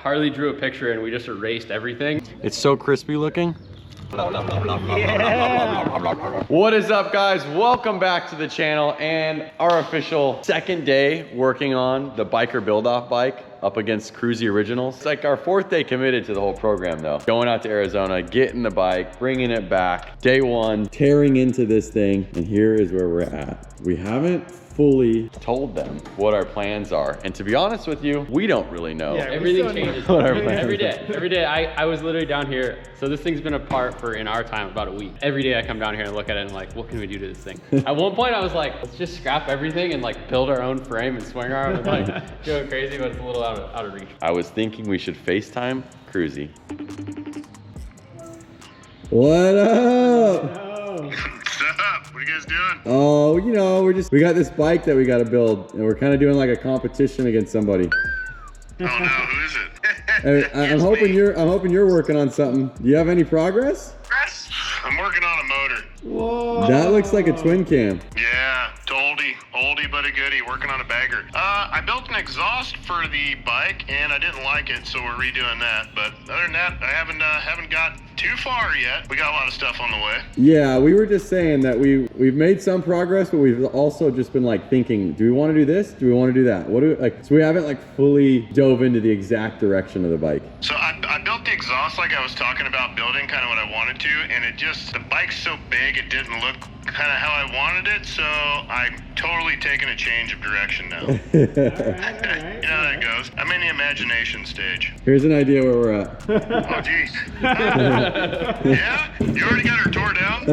Harley drew a picture and we just erased everything. It's so crispy looking. Yeah. What is up, guys? Welcome back to the channel and our official second day working on the biker build-off bike up against Kruesi Originals. It's like our fourth day committed to the whole program though. Going out to Arizona, getting the bike, bringing it back. Day one, tearing into this thing, and here is where we're at. We haven't fully told them what our plans are, and to be honest with you, we don't really know. Yeah, everything changes every day. Every day. I was literally down here, so this thing's been apart for, in our time, about a week. Every day I come down here and look at it and like, what can we do to this thing? At one point I was like, let's just scrap everything and like build our own frame and swing arm and like go crazy, but it's a little out of reach. I was thinking we should FaceTime Kruesi. What up? What's up? What are you guys doing? Oh, you know, we got this bike that we got to build, and we're kind of doing like a competition against somebody. Oh no, who is it? I'm hoping you're working on something. Do you have any progress? I'm working on a motor. Whoa. That looks like a twin cam. Yeah, it's oldie but a goodie. Working on a bagger. I built an exhaust for the bike, and I didn't like it, so we're redoing that. But other than that, I haven't got too far yet. We got a lot of stuff on the way. Yeah, we were just saying that we've made some progress, but we've also just been like thinking, do we want to do this? Do we want to do that? So we haven't like fully dove into the exact direction of the bike. So I built the exhaust like I was talking about building, kind of what I wanted to, and the bike's so big it didn't look kind of how I wanted it, so I'm totally taking a change of direction now. All right. You know how that goes. I'm in the imagination stage. Here's an idea where we're at. Oh, geez. Yeah? You already got her tore down?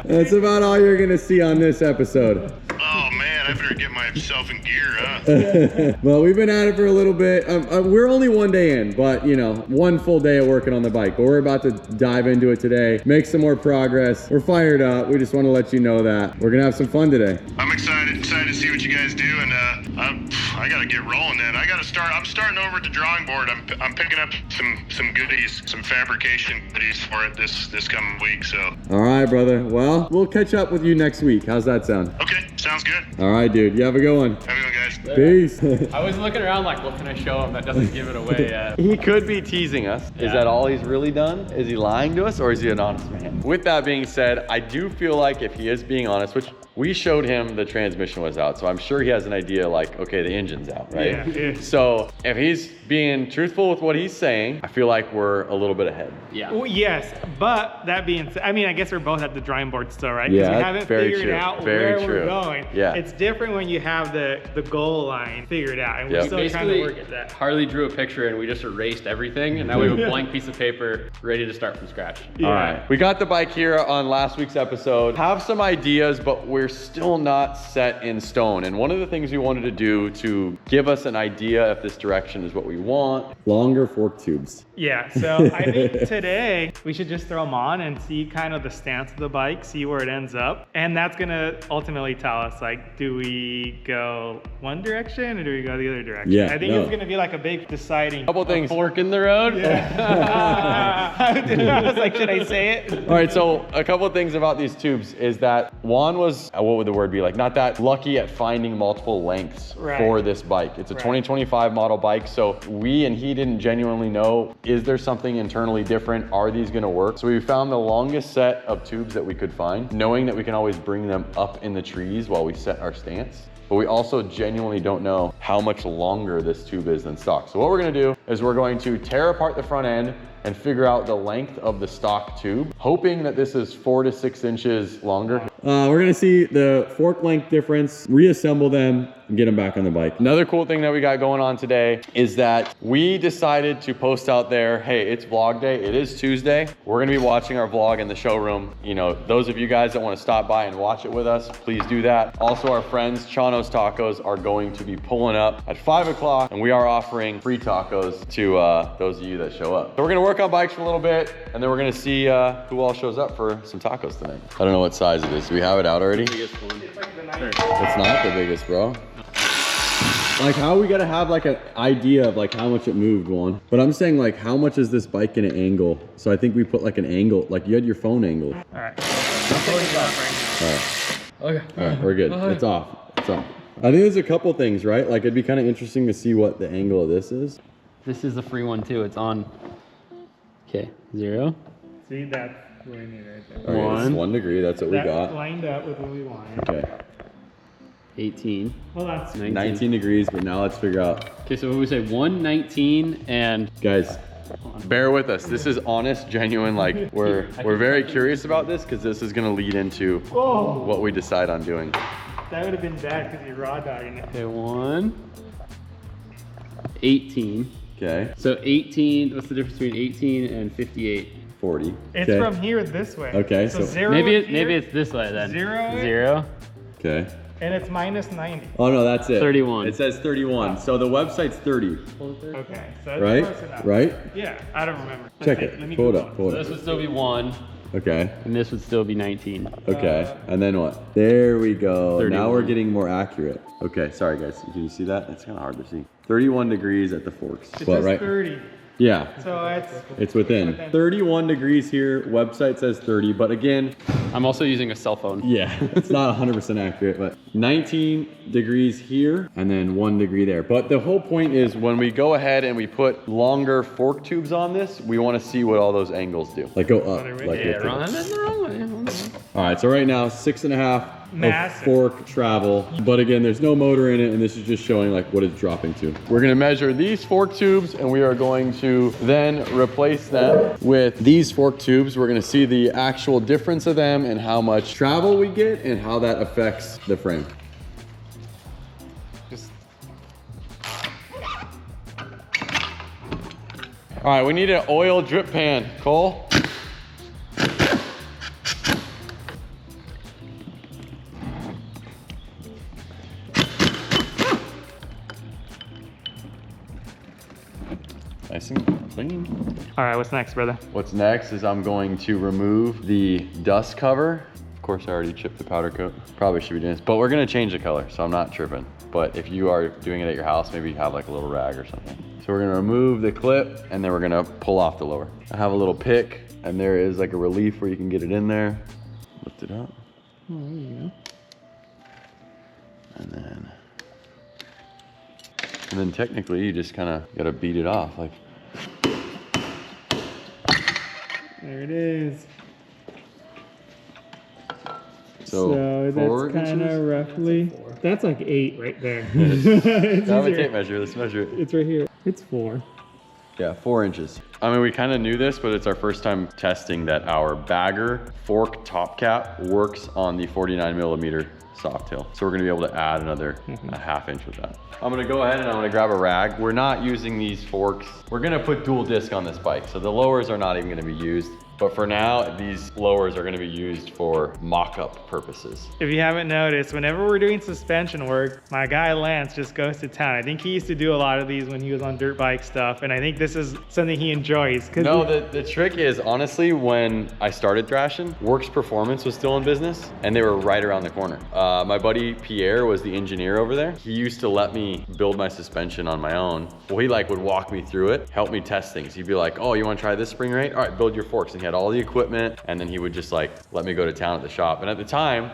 That's about all you're gonna see on this episode. Oh, man, I better get myself in gear, huh? Well, we've been at it for a little bit. We're only one day in, but you know, one full day of working on the bike. But we're about to dive into it today, make some more progress. We're fired up. We just want to let you know that we're gonna have some fun today. I'm excited to see what you guys do, and I gotta get rolling then. I'm starting over at the drawing board. I'm picking up some goodies, some fabrication goodies for it this coming week, so. All right, brother. Well, we'll catch up with you next week. How's that sound? Okay, sounds good. All right, dude. You have a good one. Have a good one, guys. Peace. I was looking around like, what can I show him that doesn't give it away yet? He could be teasing us. Is Yeah. that all he's really done? Is he lying to us, or is he an honest man? With that being said, I do feel like if he is being honest, which we showed him the transmission was out, so I'm sure he has an idea like, okay, the engine's out, right? Yeah. So if he's being truthful with what he's saying, I feel like we're a little bit ahead. Yeah. Well, yes, but that being said, I mean, I guess we're both at the drawing board still, right? Yeah, we haven't very figured true. out Very where true. we're going. Yeah. It's different when you have the goal line figured out, and we're Yep. still trying to work at that. Harley drew a picture and we just erased everything, and now we have a blank piece of paper ready to start from scratch. Yeah. All right. We got the bike here on last week's episode. Have some ideas, but we're still not set in stone. And one of the things we wanted to do to give us an idea if this direction is what we want, longer fork tubes. Yeah, so I think today we should just throw them on and see kind of the stance of the bike, see where it ends up. And that's gonna ultimately tell us, like, do we go one direction or do we go the other direction? Yeah, I think no. it's gonna be like a big deciding. Couple things. Fork in the road? I was like, should I say it? All right, so a couple of things about these tubes is that Juan was, what would the word be, like not that lucky at finding multiple lengths Right. for this bike. It's a 2025 model bike, so we and he didn't genuinely know, is there something internally different? Are these gonna work? So we found the longest set of tubes that we could find, knowing that we can always bring them up in the trees while we set our stance. But we also genuinely don't know how much longer this tube is than stock. So what we're gonna do is we're going to tear apart the front end and figure out the length of the stock tube, hoping that this is 4 to 6 inches longer. We're gonna see the fork length difference, reassemble them, and get them back on the bike. Another cool thing that we got going on today is that we decided to post out there, hey, it's vlog day, it is Tuesday. We're gonna be watching our vlog in the showroom. You know, those of you guys that wanna stop by and watch it with us, please do that. Also, our friends, Chano's Tacos, are going to be pulling up at 5 o'clock, and we are offering free tacos to those of you that show up. So we're gonna work on bikes for a little bit, and then we're gonna see who all shows up for some tacos tonight. I don't know what size it is. Do we have it out already? Biggest one. It's not the biggest, bro. Like, how we gotta have like an idea of like how much it moved, one. But I'm saying, like, how much is this bike in an angle? So I think we put like an angle, like you had your phone angled. All right. All right, we're good. It's off. It's off. I think there's a couple things, right? Like, it'd be kind of interesting to see what the angle of this is. This is the free one too. It's on. Okay, 0. See, that's what we need right there. Okay, it's 1. 1 degree, that's what we That got. lined up with what we wanted. Okay, 18. Well, that's 19 degrees, but now let's figure out. Okay, so what we say 1, 19, and Guys, bear with us. This is honest, genuine, like we're very curious about this because this is gonna lead into what we decide on doing. that would have been bad because you're raw dogging it. okay, 1, 18. Okay, So 18. What's the difference between 18 and 58? 40. It's okay. from here this way. Okay, so so 0 Maybe here, it's this way then. 0 0. Okay. and it's minus 90. Oh no, that's it. 31. It says 31. So the website's 30, Okay, so that's right? close enough. Right? Yeah, I don't remember. Check Let it. me Pull it Google up. Pull So it this up. would still be 1, Okay. and this would still be 19. Okay. And then what? There we go. 31. Now we're getting more accurate. Okay. Sorry guys. Can you see that? It's kind of hard to see. 31 degrees at the forks. It What, says right? 30, Yeah. so It's within. 31 degrees here. Website says 30, but again, I'm also using a cell phone. yeah, it's not 100% accurate, but 19 degrees here and then 1 degree there. But the whole point is when we go ahead and we put longer fork tubes on this, we want to see what all those angles do. Like go up. Like Yeah, with wrong. the- That's the wrong way. All right, so right now 6.5 of Massive. fork travel, but again, there's no motor in it, and this is just showing like what it's dropping to. We're gonna measure these fork tubes, and we are going to then replace them with these fork tubes. We're gonna see the actual difference of them and how much travel we get and how that affects the frame. just All right, we need an oil drip pan, Cole. Nice and clean. all right. What's next, brother? What's next is I'm going to remove the dust cover. Of course, I already chipped the powder coat. Probably should be doing this, but we're gonna change the color, so I'm not tripping. But if you are doing it at your house, maybe you have like a little rag or something. So we're gonna remove the clip and then we're gonna pull off the lower. I have a little pick and there is like a relief where you can get it in there. Lift it up. Oh, there you And then technically you just kind of gotta beat it off. Like, There it is. so that's 4 kind inches? of roughly. That's like 8 right there. I It's have a easier. tape measure, let's measure it. It's right here. It's 4. Yeah, 4 inches. I mean, we kind of knew this, but it's our first time testing that our bagger fork top cap works on the 49mm soft tail. So we're gonna be able to add another a ½ inch with that. I'm gonna go ahead and I'm gonna grab a rag. We're not using these forks. We're gonna put dual disc on this bike. So the lowers are not even gonna be used. But for now, these lowers are gonna be used for mock-up purposes. If you haven't noticed, whenever we're doing suspension work, my guy Lance just goes to town. I think he used to do a lot of these when he was on dirt bike stuff, and I think this is something he enjoys. No, the trick is, honestly, when I started Thrashin, Works Performance was still in business, and they were right around the corner. My buddy Pierre was the engineer over there. He used to let me build my suspension on my own. Well, he like would walk me through it, help me test things. He'd be like, oh, you wanna try this spring rate? All right, build your forks. And he had all the equipment, and then he would just like let me go to town at the shop. And at the time,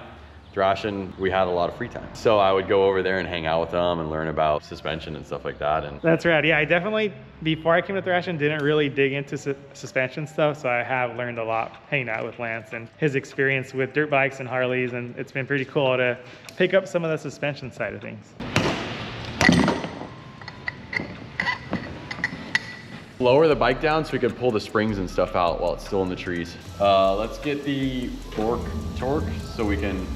Thrashin, we had a lot of free time. So I would go over there and hang out with them and learn about suspension and stuff like that. And That's right. Yeah, I definitely, before I came to Thrashin, didn't really dig into suspension stuff. So I have learned a lot hanging out with Lance and his experience with dirt bikes and Harleys. And it's been pretty cool to pick up some of the suspension side of things. lower the bike down so we could pull the springs and stuff out while it's still in the trees. Let's get the fork torque so we can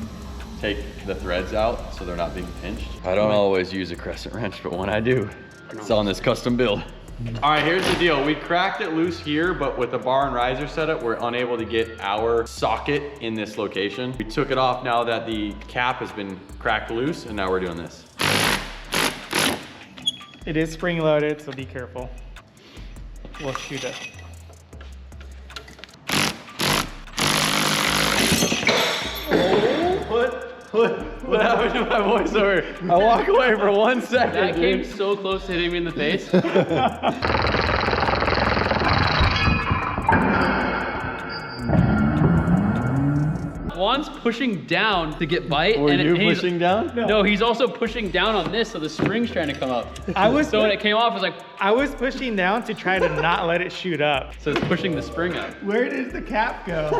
take the threads out so they're not being pinched. I don't always use a crescent wrench, but when I do, it's on this custom build. All right, here's the deal. We cracked it loose here, but with the bar and riser setup, we're unable to get our socket in this location. We took it off now that the cap has been cracked loose, and now we're doing this. It is spring loaded, so be careful. We'll shoot it. What happened to my voiceover? I walk away for 1 second. That came dude. so close to hitting me in the face. Juan's pushing down to get bite. Were and you he's- pushing down? No, he's also pushing down on this, so the spring's trying to come up. I was So when it came off, I was like, I was pushing down to try to not let it shoot up. So it's pushing the spring up. Where does the cap go?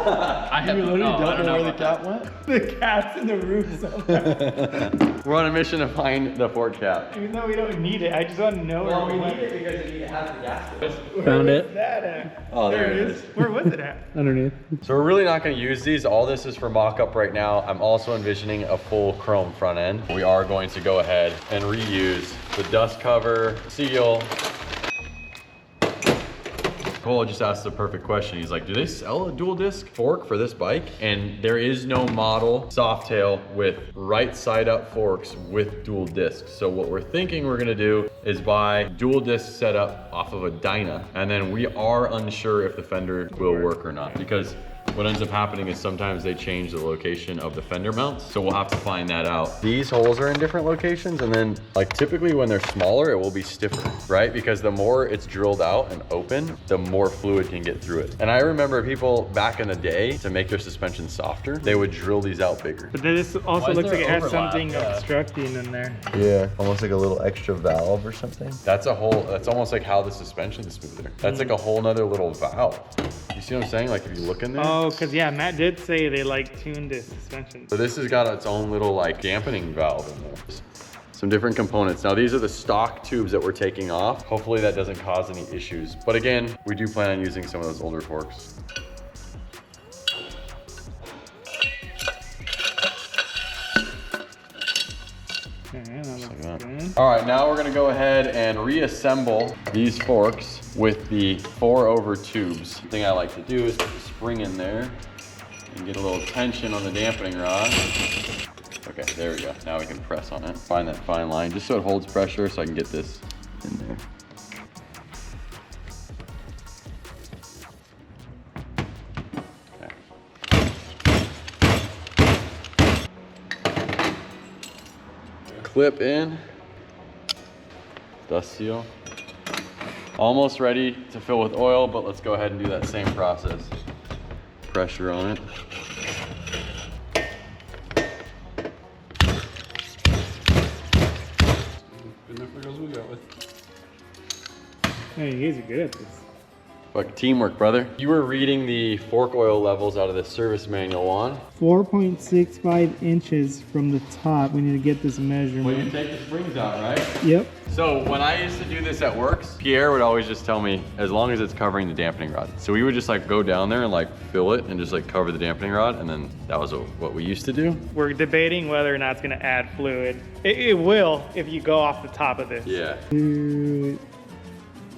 I have You literally I don't know where the about cap went? The cap's in the roof somewhere. We're on a mission to find the fork cap. Even though we don't need it, I just want to know where we need it. because it has the gas. Found it. That at? Oh, there it is. Where was it at? Underneath. So we're really not going to use these. All this is for mock-up right now. I'm also envisioning a full chrome front end. We are going to go ahead and reuse the dust cover, seal. Cole just asked the perfect question. He's like, do they sell a dual disc fork for this bike? And there is no model Softail with right side up forks with dual discs. So what we're thinking we're gonna do is buy dual disc setup off of a Dyna. And then we are unsure if the fender will work or not, because what ends up happening is sometimes they change the location of the fender mounts. So we'll have to find that out. These holes are in different locations, and then like typically when they're smaller, it will be stiffer, right? Because the more it's drilled out and open, the more fluid can get through it. And I remember people back in the day, to make their suspension softer, they would drill these out bigger. But this also Why is looks there like it has overlap? something Yeah. obstructing in there. Yeah, almost like a little extra valve or something. That's almost like how the suspension is smoother. That's like a whole nother little valve. You see what I'm saying? Like if you look in there. Oh, because yeah, Matt did say they like tuned the suspension. So this has got its own little like dampening valve in there. Some different components. Now these are the stock tubes that we're taking off. Hopefully that doesn't cause any issues. But again, we do plan on using some of those older forks. Okay, that looks Like that. good. All right, now we're gonna go ahead and reassemble these forks with the 4/over tubes. The thing I like to do is put the spring in there and get a little tension on the dampening rod. Okay, there we go. Now we can press on it. Find that fine line, just so it holds pressure so I can get this in there. Clip in, dust seal. Almost ready to fill with oil, but let's go ahead and do that same process. Pressure on it. Hey, you guys are good at this. Fuck, teamwork, brother. You were reading the fork oil levels out of the service manual on. 4.65 inches from the top. We need to get this Well, you measurement. take the springs out, right? Yep. So when I used to do this at Works, Pierre would always just tell me, as long as it's covering the dampening rod. So we would just like go down there and like fill it and just like cover the dampening rod. And then that was what we used to do. We're debating whether or not it's going to add fluid. It will if you go off the top of this. Yeah. Dude,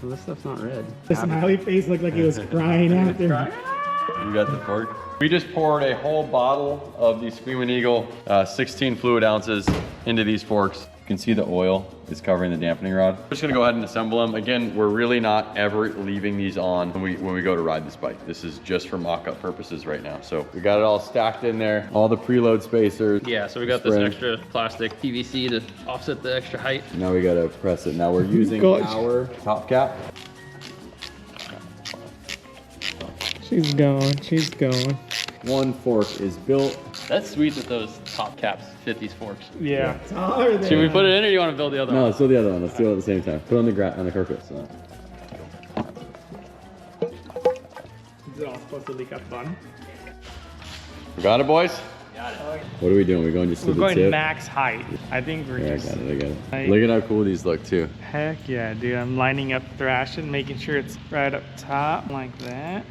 Well, this stuff's not red. the smiley face looked like he was crying out there. You got the fork? We just poured a whole bottle of the Screamin' Eagle 16 fluid ounces into these forks. You can see the oil is covering the dampening rod. We're just gonna go ahead and assemble them. Again, we're really not ever leaving these on when we go to ride this bike. This is just for mock-up purposes right now. So we got it all stacked in there, all the preload spacers. Yeah, so we got this spring. extra plastic PVC to offset the extra height. Now we gotta press it. Now we're using Gosh. our top cap. She's going. She's going. One fork is built. That's sweet that those top caps fit these forks. Yeah. Taller than Should we put it in or do you want to build the other No, one? let's do the other one. Let's do it at the same time. Put it on the carcass. Is it all supposed to leak up the bottom? We got it, boys? Got it. What are we doing? We're going just to We're the going tip? max height. I think we're Yeah, I just... got it, I got it. Right. Look at how cool these look too. Heck yeah, dude. I'm lining up Thrashin, making sure it's right up top like that.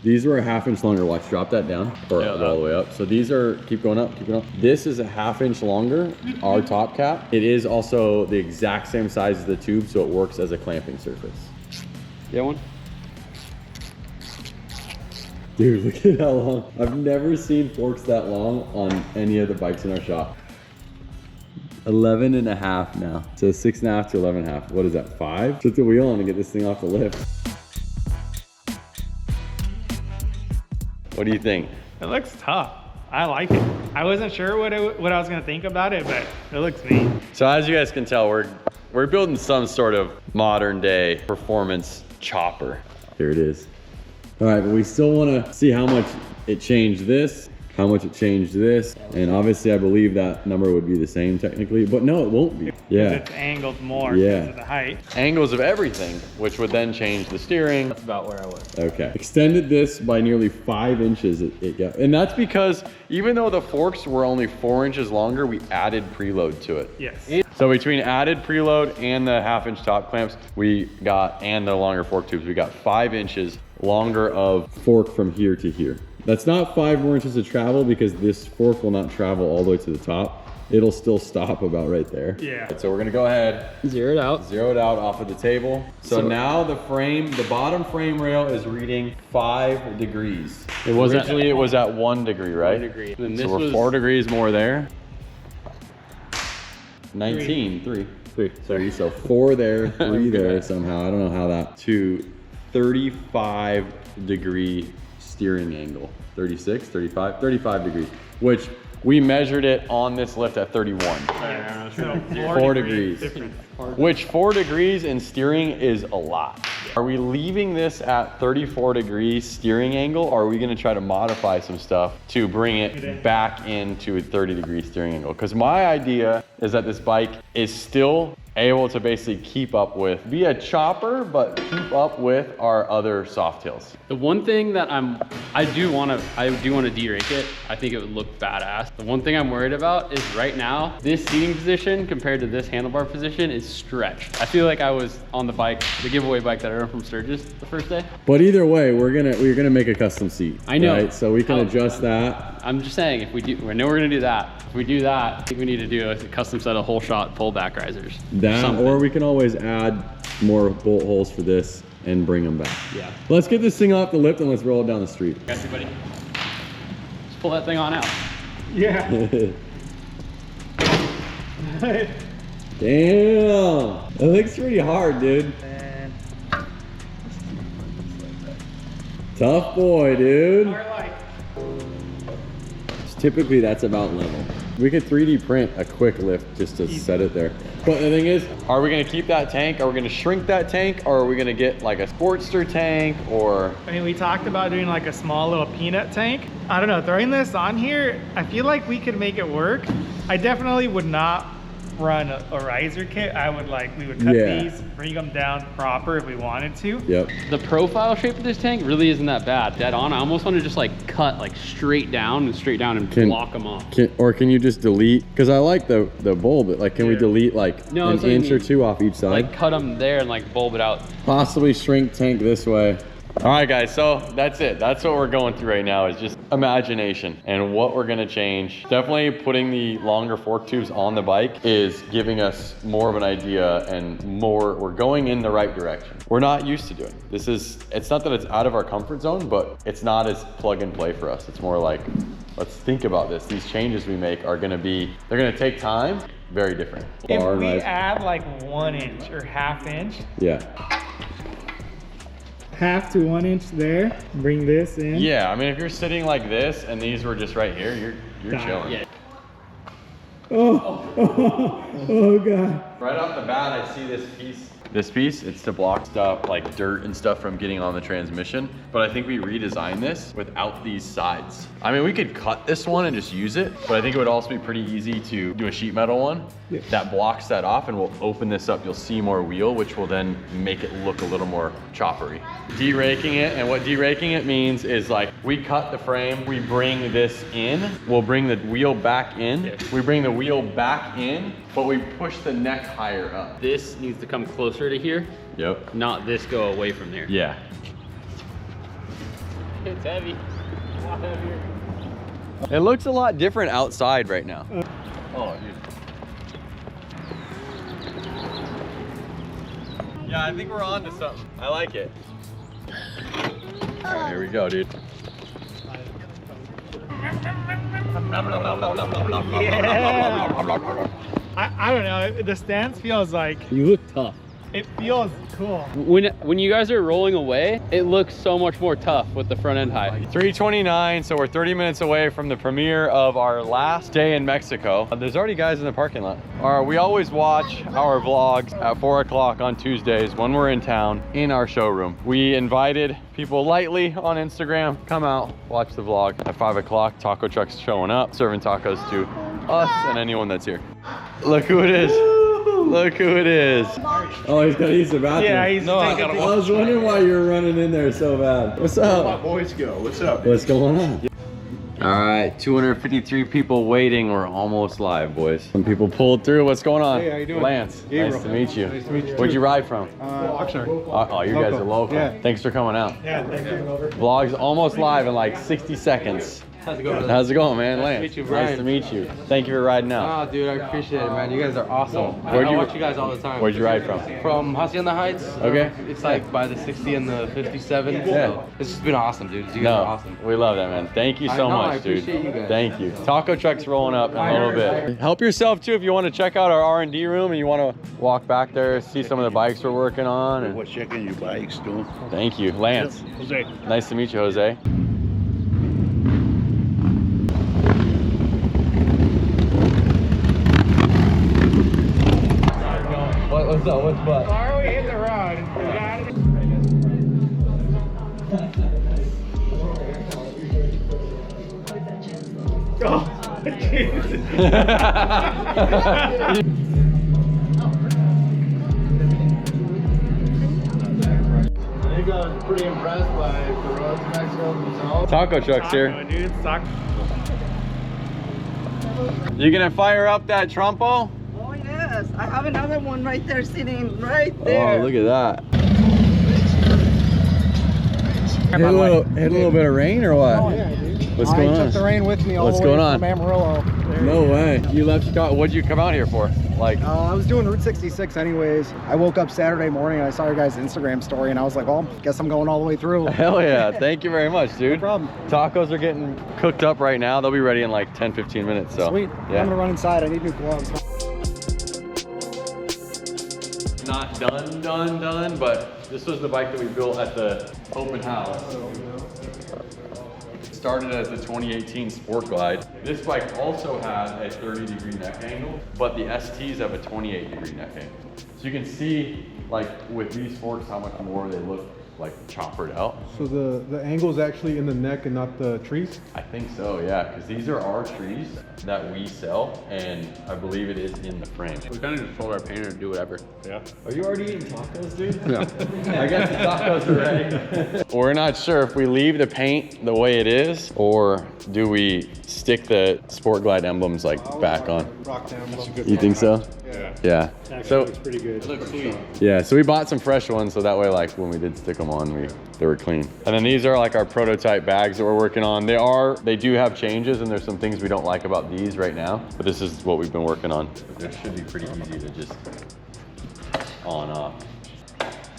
These were a ½ inch longer. Watch, drop that down or Yeah, all the way up. So these are, keep going up, keep going up. This is a ½ inch longer, our top cap. It is also the exact same size as the tube, so it works as a clamping surface. Yeah, one? Dude, look at how long. I've never seen forks that long on any of the bikes in our shop. 11 and a half now. So 6.5 to 11 and a half. What is that, 5? Put the wheel on and get this thing off the lift. What do you think? It looks tough. I like it. I wasn't sure what I was gonna think about it, but it looks neat. So as you guys can tell, we're building some sort of modern day performance chopper. Here it is. All right, but we still want to see how much it changed this how much it changed this. And obviously I believe that number would be the same technically, but no, it won't be. Yeah. It's angled more Yeah. because of the height. Angles of everything, which would then change the steering. That's about where I was. Okay. Extended this by nearly 5 inches it got. And that's because even though the forks were only 4 inches longer, we added preload to it. Yes. So between added preload and the 1/2-inch top clamps, and the longer fork tubes, we got 5 inches longer of fork from here to here. That's not 5 more inches of travel because this fork will not travel all the way to the top. It'll still stop about right there. Yeah. So we're gonna go ahead, Zero it out. zero it out off of the table. So now the bottom frame rail is reading 5 degrees. It was Originally it was at 1 degree, right? 1 degree. And So this we're was 4 degrees more there. 19, 3. 3. So 4 there, 3 there somehow. I don't know how that. To 35 degree steering angle. 36, 35, 35 degrees, which we measured it on this lift at 31. So 4 degrees. difference. Which 4 degrees in steering is a lot. Are we leaving this at 34 degrees steering angle, or are we gonna try to modify some stuff to bring it back into a 30 degree steering angle? Because my idea is that this bike is still able to basically be a chopper, but keep up with our other Softails. The one thing that I do want to de-rake it. I think it would look badass. The one thing I'm worried about is right now, this seating position compared to this handlebar position is stretched. I feel like I was on the bike, the giveaway bike that I rode from Sturgis the first day. But either way, we're gonna make a custom seat. I know. Right? So we can adjust that. I'm just saying, if we do, I know we're gonna do that. If we do that, I think we need to do a custom set of whole shot pull back risers. That, Something. or we can always add more bolt holes for this and bring them back. Yeah. Let's get this thing off the lift and let's roll it down the street. Got you, buddy. Just pull that thing on out. Yeah. Damn, it looks pretty hard, dude. And Tough boy, dude. we're like, Typically that's about level. We could 3D print a quick lift just to set it there. But the thing is, are we gonna keep that tank? Are we gonna shrink that tank? Or are we gonna get like a Sportster tank or? I mean, we talked about doing like a small little peanut tank. I don't know, throwing this on here, I feel like we could make it work. I definitely would not run a riser kit. We would cut these, bring them down proper if we wanted to. Yep. The profile shape of this tank really isn't that bad. Dead on. I almost want to just like cut like straight down and block them off. Can you just delete? Because I like the bulb, but like, can we delete like an that's what I inch or mean. 2 off each side? Like cut them there and like bulb it out. Possibly shrink tank this way. All right, guys, so that's it. That's what we're going through right now is just imagination and what we're gonna change. Definitely putting the longer fork tubes on the bike is giving us more of an idea and we're going in the right direction. We're not used to doing this. It's not that it's out of our comfort zone, but it's not as plug and play for us. It's more like, let's think about this. These changes we make they're gonna take time, very different. If Bar we knife. add like 1 inch or 1/2 inch, Yeah. 1/2 to 1 inch there. Bring this in. Yeah, I mean, if you're sitting like this and these were just right here, you're chilling. Yeah. Oh god. Right off the bat, I see this piece. This piece, it's to block stuff like dirt and stuff from getting on the transmission. But I think we redesigned this without these sides. I mean, we could cut this one and just use it, but I think it would also be pretty easy to do a sheet metal one that blocks that off, and we'll open this up. You'll see more wheel, which will then make it look a little more choppery. De-raking it, and what de-raking it means is like we cut the frame, we bring this in, we'll bring the wheel back in, we bring the wheel back in, but we push the neck higher up. This needs to come closer to here, Yep. not this go away from there. Yeah. It's heavy. A lot heavier. It looks a lot different outside right now. Oh, dude. Yeah, I think we're on to something. I like it. All right, here we go, dude. I don't know, the stance feels like You look tough. It feels cool. When you guys are rolling away, it looks so much more tough with the front end height. 3:29, so we're 30 minutes away from the premiere of our last day in Mexico. There's already guys in the parking lot. We always watch our vlogs at 4 o'clock on Tuesdays when we're in town in our showroom. We invited people lightly on Instagram, come out, watch the vlog. At 5 o'clock, taco truck's showing up, serving tacos to us and anyone that's here. Look who it is. Look who it is. Oh, he's got to use the bathroom. Yeah, he's I was wondering why you were running in there so bad. What's up? Where my boys go? What's up? What's going on? All right, 253 people waiting. We're almost live, boys. Some people pulled through. What's going on? Hey, how you doing? Lance, Gabriel. nice to meet you. Nice to meet you Where'd too. you ride from? Oxnard. Oh, you guys are local. Yeah. Thanks for coming out. Yeah, thanks for coming over. Vlog's almost live in like 60 seconds. How's it going? How's it going, man? Lance, meet you, nice Brian. to meet you. Thank you for riding out. Oh, dude, I appreciate it, man. You guys are awesome. Where'd I you- watch you guys all the time. Where'd you ride from? From Hacienda Heights. Okay. It's like by the 60 and the 57. Yeah. So it's just been awesome, dude. You guys are awesome. We love that, man. Thank you so I know, much, I dude. appreciate you guys. Thank you. Taco truck's rolling up in a little bit. Help yourself too if you want to check out our R&D room and you want to walk back there, see some of the bikes we're working on. And What's checking your bikes, doing? thank you, Lance. Jose. Nice to meet you, Jose. What's up? What's what? Why are we hitting the road? Oh, Jesus. You guys are pretty impressed by the roads in Mexico themselves. Taco truck's here. Taco, dude, taco. You gonna fire up that Trumpo? Oh yes, I have another one right there sitting right there. Oh, look at that. Hit a little bit of rain or what? Oh, yeah, dude. What's going I on? took the rain with me all What's the way going on? from Amarillo. No way. You left Chicago. What'd you come out here for? Like, I was doing Route 66 anyways. I woke up Saturday morning and I saw your guys' Instagram story and I was like, well, guess I'm going all the way through. hell yeah. Thank you very much, dude. No problem. Tacos are getting cooked up right now. They'll be ready in like 10, 15 minutes. So Sweet. Yeah. I'm gonna run inside. I need new gloves. Not done, but this was the bike that we built at the open house. It started as the 2018 Sport Glide. This bike also has a 30-degree neck angle, but the STs have a 28-degree neck angle. So you can see, like with these forks, how much more they look like choppered out. So the angle is actually in the neck and not the trees? I think so, yeah, because these are our trees that we sell, and I believe it is in the frame. We kind of just told our painter to do whatever. Yeah. Are you already eating tacos, dude? Yeah. I guess the tacos are ready. We're not sure if we leave the paint the way it is, or do we stick the Sport Glide emblems like back on? Rock down. That's a good You think so? Yeah. Yeah. So It's pretty good. It looks sweet. yeah, so we bought some fresh ones so that way, like when we did stick them on, they were clean. And then these are like our prototype bags that we're working on. They do have changes, and there's some things we don't like about these right now, but this is what we've been working on. It should be pretty easy to just on off.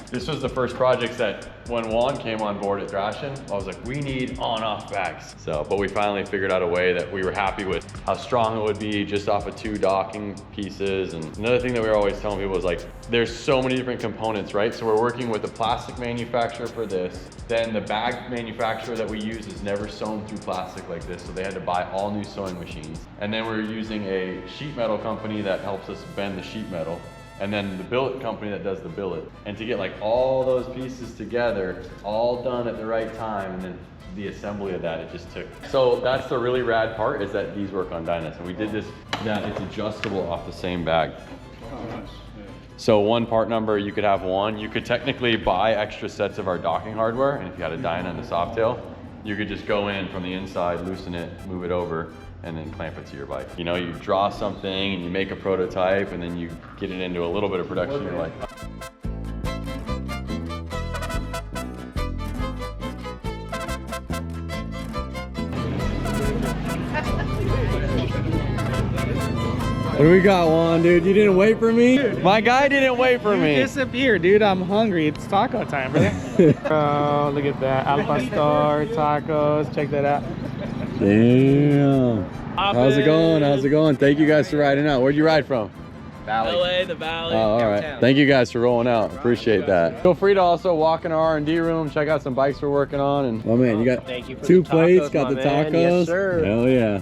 This was the first project that when Juan came on board at Thrashin, I was like, we need on-off bags. So, but we finally figured out a way that we were happy with how strong it would be just off of 2 docking pieces. And another thing that we were always telling people was like, there's so many different components, right? So we're working with the plastic manufacturer for this. Then the bag manufacturer that we use is never sewn through plastic like this. So they had to buy all new sewing machines. And then we're using a sheet metal company that helps us bend the sheet metal. And then the billet company that does the billet. And to get like all those pieces together, all done at the right time, and then the assembly of that, it just took. So that's the really rad part, is that these work on dynos. And we did this, that it's adjustable off the same bag. So one part number, you could have one. You could technically buy extra sets of our docking hardware, and if you had a dyno and a softail, you could just go in from the inside, loosen it, move it over, and then clamp it to your bike. You know, you draw something and you make a prototype, and then you get it into a little bit of production. You're like, what do we got, Juan, dude? You didn't wait for me? My guy didn't wait for me. Disappear, dude. I'm hungry. It's taco time, brother. Oh, look at that. Al pastor, tacos. Check that out. Damn. How's it going? How's it going? Thank you guys for riding out. Where'd you ride from? Valley. LA, the Valley. Oh, all right. downtown. Thank you guys for rolling out. Appreciate that. Feel free to also walk in our R&D room, check out some bikes we're working on. And oh man, you got Thank you for two the plates, tacos, got my the man. tacos. Yes, sir. Hell yeah.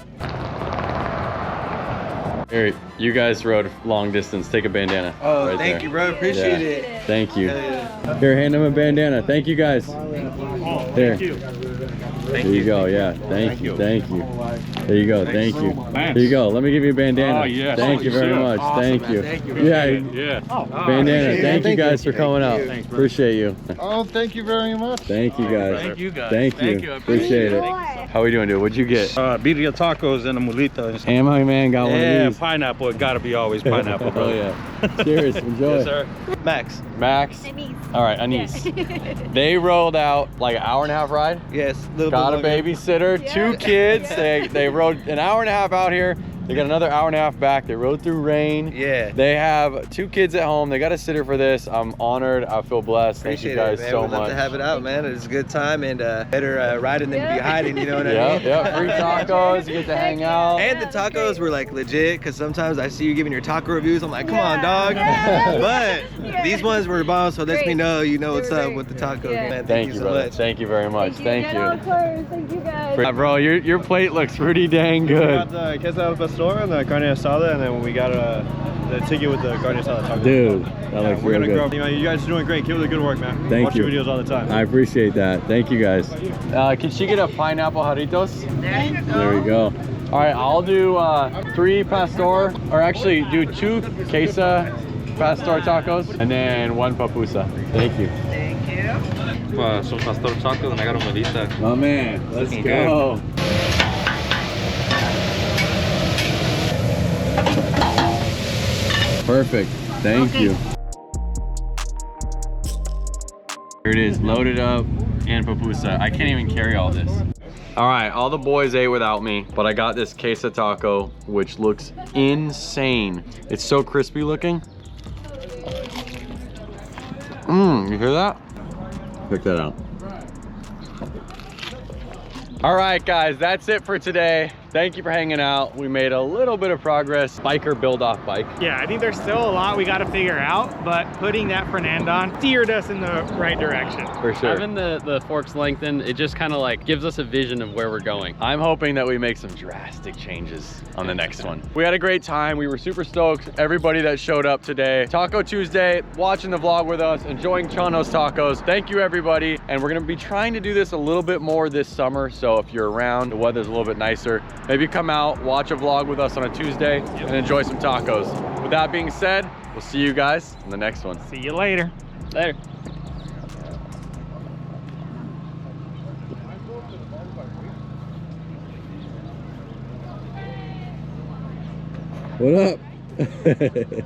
Here, you guys rode long distance. Take a bandana. Oh, right thank there. you, bro. Appreciate Yeah. it. Thank you. Hell yeah. Here, hand him a bandana. Thank you guys. Oh, Here. thank you. There you go. Yeah. Thank you. Thank you. There you go. Thank you. There you go. Let me give you a bandana. Oh, yes. Thank you very much. Awesome, Thank man. you. Thank you. Yeah. Yeah. Bandana. Thank you guys for coming out. Thanks, bro. Appreciate you. Oh, thank you very much. Thank you guys. Thank you guys. Thank you. Appreciate it. How we doing, dude? What'd you get? Birria tacos and a mulita. Am I man got one Yeah, of these? pineapple. It gotta be always pineapple, Oh bro. yeah. Cheers. Enjoy. Yes, sir. Max. Max. All right, Anise. They rolled out like an hour and a half ride. Yes. Little Got a bit longer. babysitter, two kids. They rode an hour and a half out here. They got another hour and a half back. They rode through rain. Yeah. They have two kids at home. They got a sitter for this. I'm honored. I feel blessed. Thank you guys man. so We'd love much. to have it out, man. It's a good time and better riding than to be hiding, you know what I Yeah, mean? yeah. Free tacos. You get to hang out. And the tacos were like legit, because sometimes I see you giving your taco reviews. I'm like, come on, dog. But these ones were bomb, so lets me know you know what's up with the tacos, man. Thank you, so brother. much. Thank you very much. Thank you. Of course. Thank you guys. Bro, your plate looks pretty dang We good. got the queso al pastor and the carne asada, and then we got the ticket with the carne asada taco. Dude, that looks We're real gonna grow. good. You know, you guys are doing great. Keep up the good work, man. Thank Watch you. your videos all the time. I appreciate that. Thank you guys. Can she get a pineapple jarritos? There you go. There we go. All right, I'll do 3 pastor, or actually do 2 queso pastor tacos, and then 1 papusa. Thank you. Thank you. Some pastor tacos and I got a mulita. Oh man, let's go. Perfect. Thank you. Here it is, loaded up and papusa. I can't even carry all this. All right, all the boys ate without me, but I got this queso taco, which looks insane. It's so crispy looking. You hear that? Check that out. All right, guys, that's it for today. Thank you for hanging out. We made a little bit of progress. Biker build-off bike. Yeah, I think there's still a lot we got to figure out, but putting that front end on steered us in the right direction. For sure. Having the forks lengthened, it just kind of like gives us a vision of where we're going. I'm hoping that we make some drastic changes on the next one. We had a great time. We were super stoked. Everybody that showed up today. Taco Tuesday, watching the vlog with us, enjoying Chano's tacos. Thank you, everybody. And we're gonna be trying to do this a little bit more this summer. So if you're around, the weather's a little bit nicer, maybe come out, watch a vlog with us on a Tuesday, and enjoy some tacos. With that being said, we'll see you guys in the next one. See you later. Later. What up?